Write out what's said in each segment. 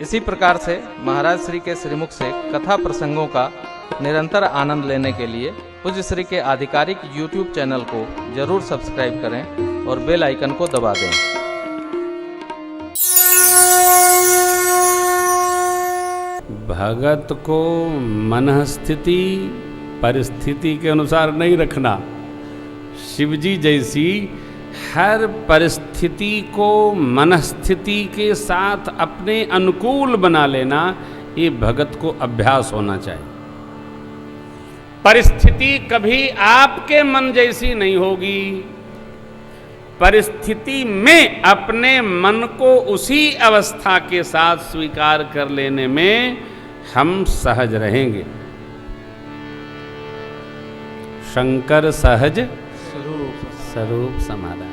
इसी प्रकार से महाराज श्री के श्रीमुख से कथा प्रसंगों का निरंतर आनंद लेने के लिए पूज्य श्री के आधिकारिक YouTube चैनल को जरूर सब्सक्राइब करें और बेल आइकन को दबा दें। भगत को मन स्थिति परिस्थिति के अनुसार नहीं रखना। शिवजी जैसी हर परिस्थिति को मनस्थिति के साथ अपने अनुकूल बना लेना, ये भगत को अभ्यास होना चाहिए। परिस्थिति कभी आपके मन जैसी नहीं होगी। परिस्थिति में अपने मन को उसी अवस्था के साथ स्वीकार कर लेने में हम सहज रहेंगे। शंकर सहज स्वरूप समाधान।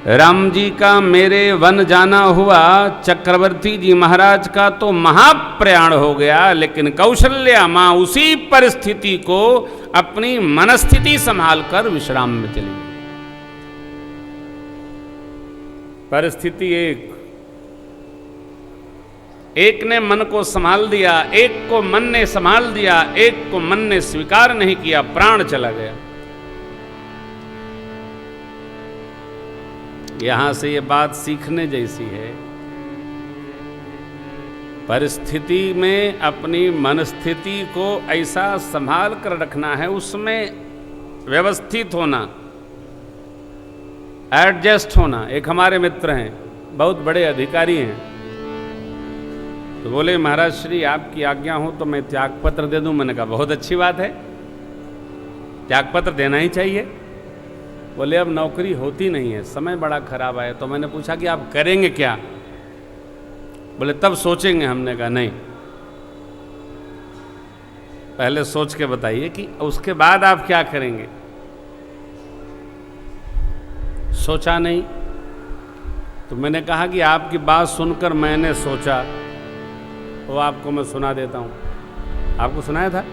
राम जी का मेरे वन जाना हुआ, चक्रवर्ती जी महाराज का तो महाप्रयाण हो गया, लेकिन कौशल्या मां उसी परिस्थिति को अपनी मनस्थिति संभाल कर विश्राम में चली गई। परिस्थिति एक ने मन को संभाल दिया, एक को मन ने संभाल दिया, एक को मन ने स्वीकार नहीं किया, प्राण चला गया। यहां से ये बात सीखने जैसी है। परिस्थिति में अपनी मनस्थिति को ऐसा संभाल कर रखना है, उसमें व्यवस्थित होना, एडजस्ट होना। एक हमारे मित्र हैं, बहुत बड़े अधिकारी हैं, तो बोले महाराज श्री आपकी आज्ञा हो तो मैं त्यागपत्र दे दूं। मैंने कहा बहुत अच्छी बात है, त्यागपत्र देना ही चाहिए। बोले अब नौकरी होती नहीं है, समय बड़ा खराब आया। तो मैंने पूछा कि आप करेंगे क्या? बोले तब सोचेंगे। हमने कहा नहीं, पहले सोच के बताइए कि उसके बाद आप क्या करेंगे। सोचा नहीं। तो मैंने कहा कि आपकी बात सुनकर मैंने सोचा, वो आपको मैं सुना देता हूं। आपको सुनाया था?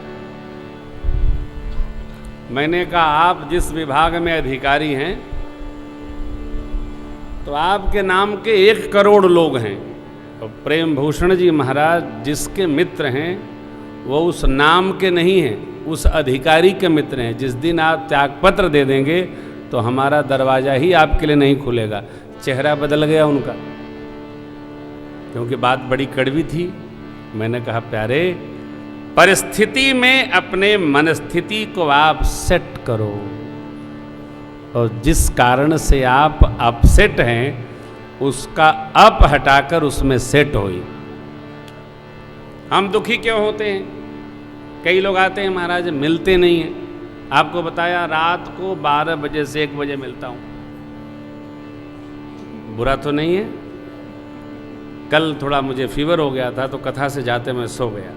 मैंने कहा आप जिस विभाग में अधिकारी हैं, तो आपके नाम के 1 करोड़ लोग हैं। तो प्रेम भूषण जी महाराज जिसके मित्र हैं, वो उस नाम के नहीं हैं, उस अधिकारी के मित्र हैं। जिस दिन आप त्यागपत्र दे देंगे तो हमारा दरवाजा ही आपके लिए नहीं खुलेगा। चेहरा बदल गया उनका, क्योंकि बात बड़ी कड़वी थी। मैंने कहा प्यारे, परिस्थिति में अपने मनस्थिति को आप सेट करो, और जिस कारण से आप अपसेट हैं उसका अप हटाकर उसमें सेट होइए। हम दुखी क्यों होते हैं? कई लोग आते हैं महाराज मिलते नहीं हैं। आपको बताया रात को 12 बजे से 1 बजे मिलता हूं। बुरा तो नहीं है। कल थोड़ा मुझे फीवर हो गया था, तो कथा से जाते मैं सो गया।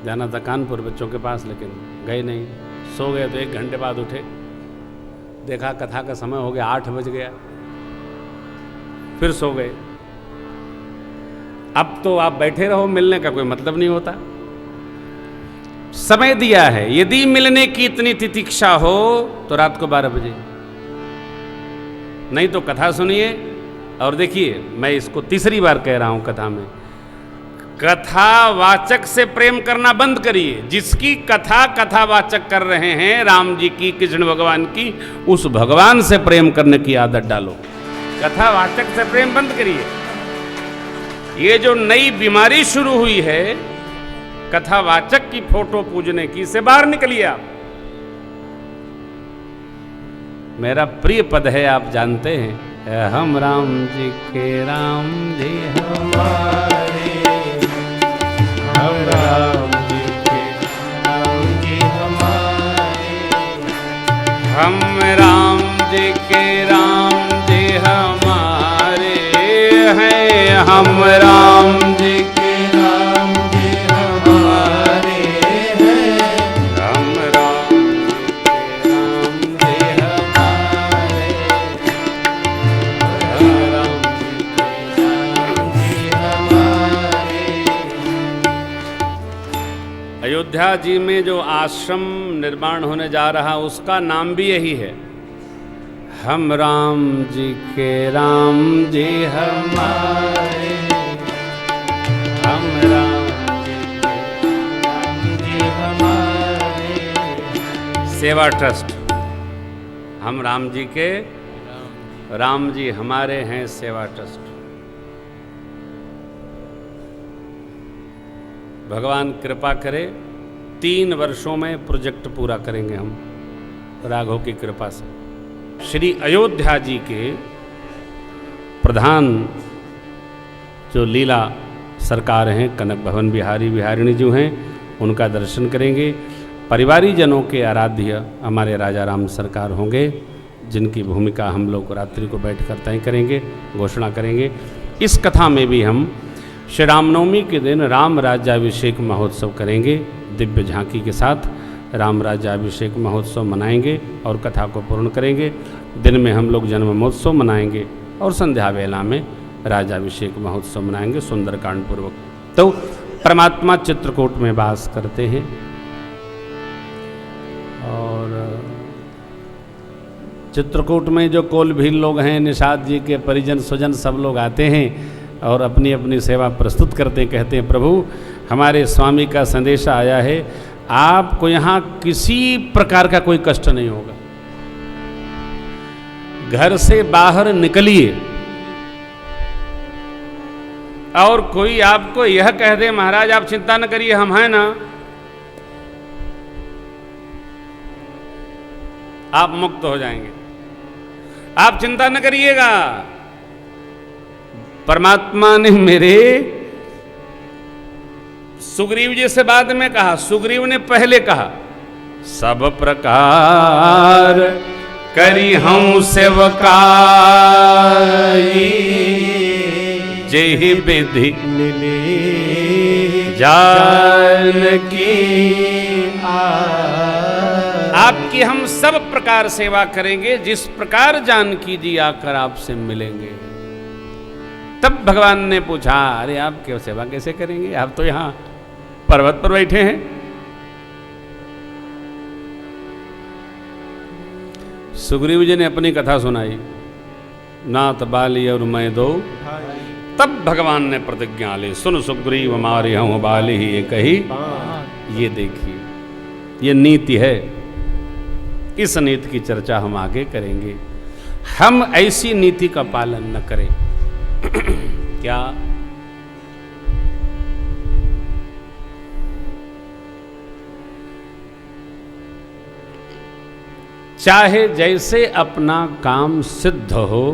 जाना था कानपुर बच्चों के पास, लेकिन गए नहीं, सो गए। तो 1 घंटे बाद उठे, देखा कथा का समय हो गया, 8 बज गया, फिर सो गए। अब तो आप बैठे रहो, मिलने का कोई मतलब नहीं होता। समय दिया है, यदि मिलने की इतनी तितिक्षा हो तो रात को 12 बजे, नहीं तो कथा सुनिए। और देखिए, मैं इसको तीसरी बार कह रहा हूं कथा में, कथावाचक से प्रेम करना बंद करिए। जिसकी कथा कथावाचक कर रहे हैं, राम जी की, कृष्ण भगवान की, उस भगवान से प्रेम करने की आदत डालो। कथावाचक से प्रेम बंद करिए। ये जो नई बीमारी शुरू हुई है कथावाचक की फोटो पूजने की, से बाहर निकलिए आप। मेरा प्रिय पद है, आप जानते हैं, हम राम जी के राम जी हमारे, हम राम जी के राम जी हमारे, हम राम जी के राम जी हमारे हैं, हम राम जी के राम जी हमारे हैं, हम राम जी के राम जी हमारे। अयोध्या जी में जो आश्रम निर्माण होने जा रहा, उसका नाम भी यही है, हम राम जी के राम जी हमारे। सेवा ट्रस्ट। हम राम जी के, राम जी हमारे हैं सेवा ट्रस्ट। भगवान कृपा करे 3 वर्षों में प्रोजेक्ट पूरा करेंगे हम, राघव की कृपा से। श्री अयोध्या जी के प्रधान जो लीला सरकार हैं, कनक भवन बिहारी बिहारिणी जी हैं, उनका दर्शन करेंगे। परिवारीजनों के आराध्य हमारे राजा राम सरकार होंगे, जिनकी भूमिका हम लोग रात्रि को बैठकर तय करेंगे, घोषणा करेंगे। इस कथा में भी हम श्री रामनवमी के दिन राम राज्याभिषेक महोत्सव करेंगे। दिव्य झांकी के साथ राम राज्याभिषेक महोत्सव मनाएंगे और कथा को पूर्ण करेंगे। दिन में हम लोग जन्मोत्सव मनाएंगे और संध्या वेला में राज्याभिषेक महोत्सव मनाएंगे सुंदरकांड पूर्वक। तो परमात्मा चित्रकूट में वास करते हैं और चित्रकूट में जो कोल भील लोग हैं, निषाद जी के परिजन स्वजन सब लोग आते हैं और अपनी अपनी सेवा प्रस्तुत करते हैं। कहते हैं प्रभु हमारे स्वामी का संदेशा आया है, आपको यहाँ किसी प्रकार का कोई कष्ट नहीं होगा। घर से बाहर निकलिए और कोई आपको यह कह दे महाराज आप चिंता न करिए हम हैं ना, आप मुक्त हो जाएंगे, आप चिंता न करिएगा। परमात्मा ने मेरे सुग्रीव जी से बाद में कहा, सुग्रीव ने पहले कहा, सब प्रकार करी हम सेवकाई जेहि विधि जानकी। आपकी हम सब प्रकार सेवा करेंगे जिस प्रकार जानकी जी आकर आपसे मिलेंगे। तब भगवान ने पूछा, अरे आप क्यों सेवा कैसे करेंगे, आप तो यहाँ पर्वत पर बैठे हैं। सुग्रीव जी ने अपनी कथा सुनाई, नाथ बाली और मैं दो। तब भगवान ने प्रतिज्ञा ली, सुन सुग्रीव मारे हूं बाली ही कही। ये देखिए ये नीति है, इस नीति की चर्चा हम आगे करेंगे। हम ऐसी नीति का पालन न करें क्या? चाहे जैसे अपना काम सिद्ध हो,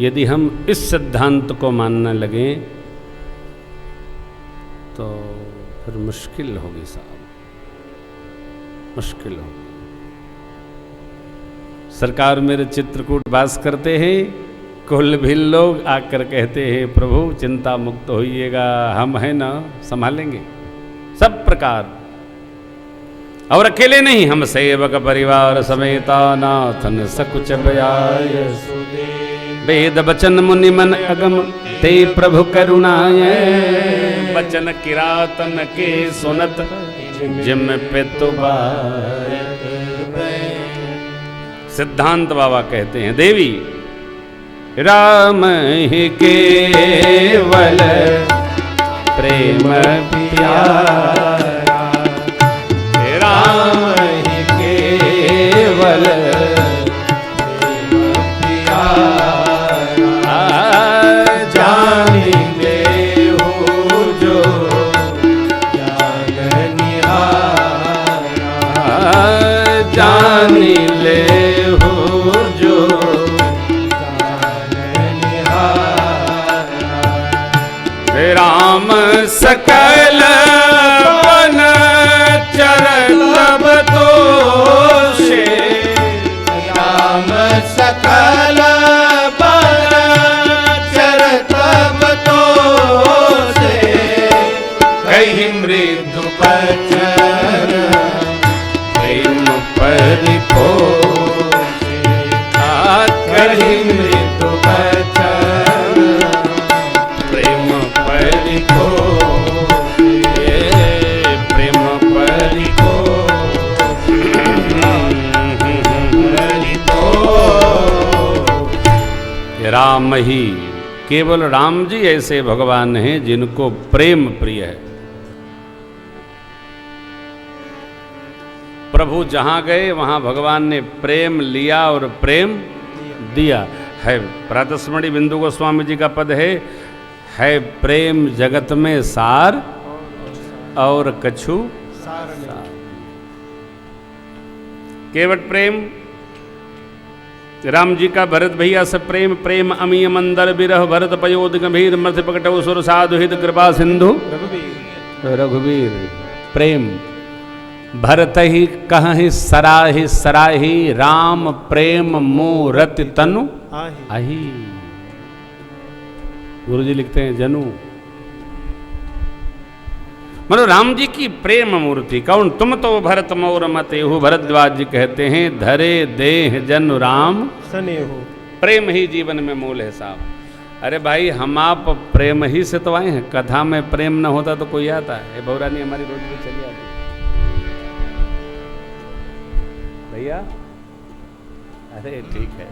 यदि हम इस सिद्धांत को मानने लगे तो फिर मुश्किल होगी साहब, मुश्किल होगी। सरकार मेरे चित्रकूट वास करते हैं, कुल भी लोग आकर कहते हैं प्रभु चिंता मुक्त होइएगा, हम हैं ना, संभालेंगे सब प्रकार। और अकेले नहीं, हम सेवक परिवार समेता नाथन सकुच बयाय। वेद बचन मुनि मन अगम ते प्रभु करुणाय। बचन किरातन के सुनत जिम पे सिद्धांत बाबा कहते हैं, देवी राम ही केवल प्रेम प्यारा, राम ही केवल प्रेम प्यारा। जानी ले हो जो ज्ञान निहारा, जानी ले हो जो राम सकल बन चरतब तोषे। राम सकल बन चरतब तोषे। कहीं मृदु बचन प्रेम परिपोषे। कहीं मृदु बचन प्रेम परिको, प्रेम परिको, राम ही, केवल राम जी ऐसे भगवान हैं जिनको प्रेम प्रिय है। प्रभु जहाँ गए वहाँ भगवान ने प्रेम लिया और प्रेम दिया है। प्रातस्मरणि बिंदु गोस्वामी जी का पद है प्रेम जगत में सार और कछु सार। केवट प्रेम राम जी का भरत भैया से प्रेम, प्रेम अमीय मंदर विरह भरत पयोद गंभीर मध्य प्रकटव सुर साधु हित कृपा सिंधु रघुवीर। प्रेम भरत ही कहि सराहि सराहि, राम प्रेम मूरति तनु आही। गुरु जी लिखते हैं जनु, मतलब राम जी की प्रेम मूर्ति कौन? तुम तो भरत मोर मते हो, भरद्वाज जी कहते हैं धरे देह जन राम सने हो। प्रेम ही जीवन में मूल है साहब। अरे भाई हम आप प्रेम ही से तो आए हैं, कथा में प्रेम न होता तो कोई आता है? बहुरानी हमारी रोड पे चली आती भैया। अरे ठीक है,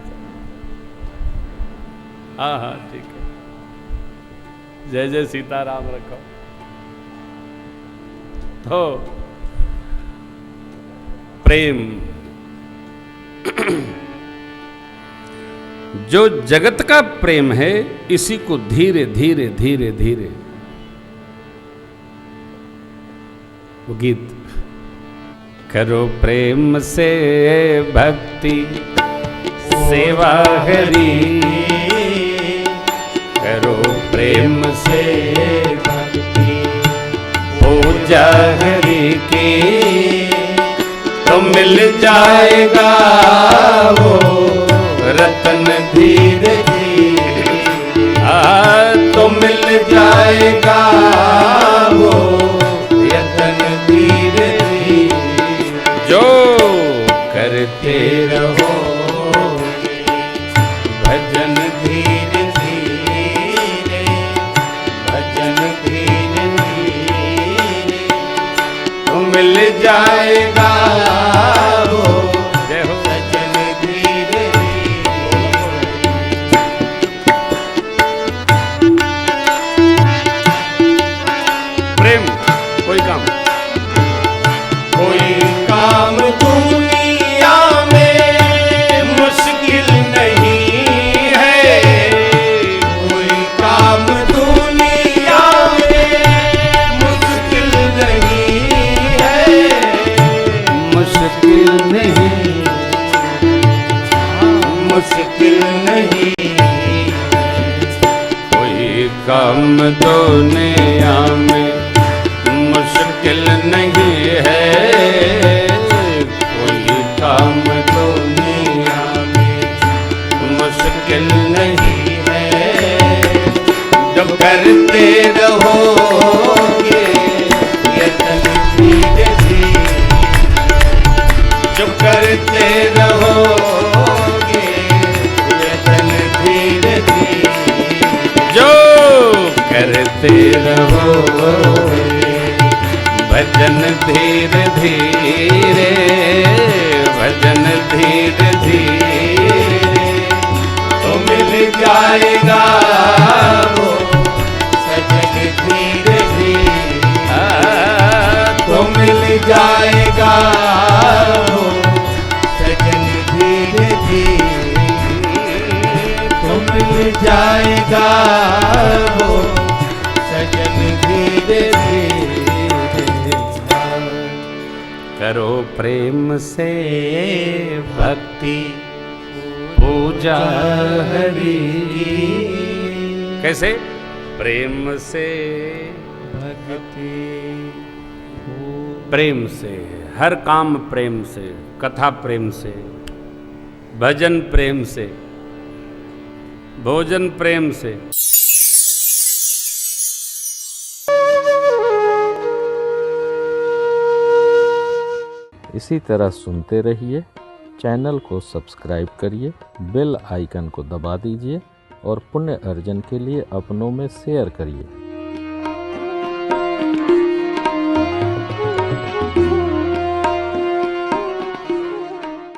हाँ हाँ ठीक है। जय जय सीताराम रखो। तो प्रेम जो जगत का प्रेम है, इसी को धीरे धीरे धीरे धीरे वो गीत, करो प्रेम से भक्ति सेवा हरि, करो प्रेम से पूजा हरि की, तो मिल जाएगा वो रतन धीरे धीरे, तो मिल जाएगा वो रतन धीरे धीरे। जो करते रहो भजन धीरे धीरे, भजन धीरे धीरे, तो मिल जाएगा वो सजन धीरे धीरे। प्रेम कोई काम दुनिया में मुश्किल नहीं है, कोई काम दुनिया में मुश्किल नहीं है, मुश्किल नहीं, मुश्किल नहीं। कोई काम दुनिया में मुश्किल नहीं है, कोई काम दुनिया में मुश्किल नहीं है। जब करते रहोगे यतन धीरे धीरे, जब करते रहोगे यतन धीरे धीरे, जो करते रहोगे भजन धीरे धीरे, भजन धीरे धीरे, तो मिल जाएगा वो सजन धीरे धीरे, तो मिल जाएगा वो सजन धीरे धीरे, तो मिल जाएगा वो सजन धीरे धीरे। करो प्रेम से भक्ति पूजा हरि, कैसे? प्रेम से भक्ति, प्रेम से, हर काम प्रेम से, कथा प्रेम से, भजन प्रेम से, भोजन प्रेम से। इसी तरह सुनते रहिए, चैनल को सब्सक्राइब करिए, बेल आइकन को दबा दीजिए और पुण्य अर्जन के लिए अपनों में शेयर करिए।